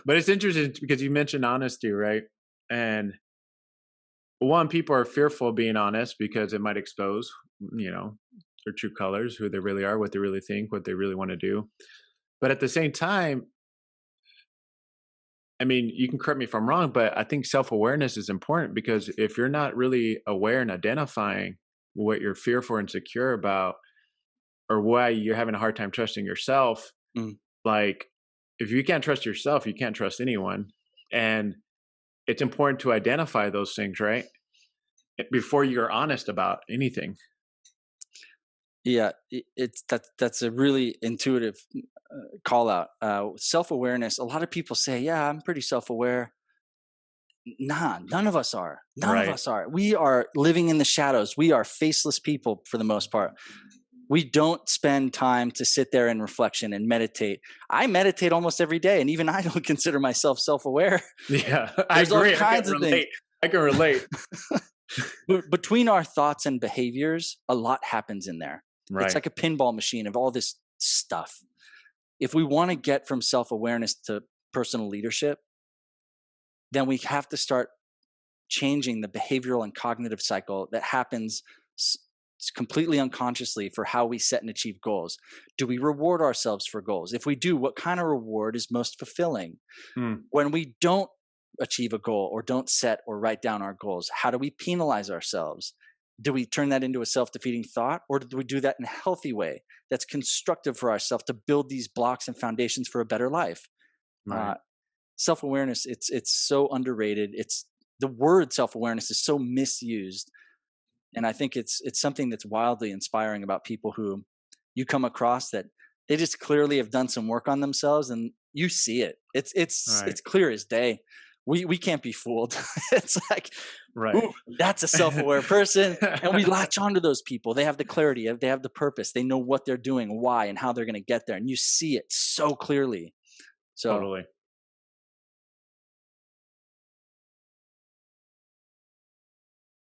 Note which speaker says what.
Speaker 1: But it's interesting because you mentioned honesty, right? And one, people are fearful of being honest because it might expose, you know, their true colors, who they really are, what they really think, what they really want to do. But at the same time, I mean, you can correct me if I'm wrong, but I think self-awareness is important because if you're not really aware and identifying what you're fearful or insecure about, or why you're having a hard time trusting yourself,
Speaker 2: Mm.
Speaker 1: like if you can't trust yourself, you can't trust anyone. And it's important to identify those things, right? Before you're honest about anything.
Speaker 2: Yeah, it's that's a really intuitive call out. Self awareness. A lot of people say, "Yeah, I'm pretty self aware." Nah, none of us are. None of
Speaker 1: Right.
Speaker 2: us are. We are living in the shadows. We are faceless people for the most part. We don't spend time to sit there in reflection and meditate. I meditate almost every day, and even I don't consider myself self aware.
Speaker 1: Yeah, I
Speaker 2: There's all
Speaker 1: agree. I can
Speaker 2: kinds of things.
Speaker 1: relate. I can relate.
Speaker 2: Between our thoughts and behaviors, a lot happens in there. It's
Speaker 1: Right.
Speaker 2: like a pinball machine of all this stuff. If we want to get from self awareness to personal leadership, then we have to start changing the behavioral and cognitive cycle that happens completely unconsciously for how we set and achieve goals. Do we reward ourselves for goals? If we do, what kind of reward is most fulfilling?
Speaker 1: Mm,
Speaker 2: When we don't achieve a goal or don't set or write down our goals, how do we penalize ourselves? Do we turn that into a self-defeating thought, or do we do that in a healthy way that's constructive for ourselves to build these blocks and foundations for a better life?
Speaker 1: right.
Speaker 2: Uh, Self-awareness, it's so underrated. It's the word self-awareness is so misused, and I think it's something that's wildly inspiring about people who you come across that they just clearly have done some work on themselves, and you see it. It's
Speaker 1: Right.
Speaker 2: clear as day. We can't be fooled. It's like,
Speaker 1: Right.
Speaker 2: ooh, that's a self-aware person, and we latch onto those people. They have the clarity, they have the purpose, they know what they're doing, why, and how they're going to get there, and you see it so clearly. So
Speaker 1: Totally.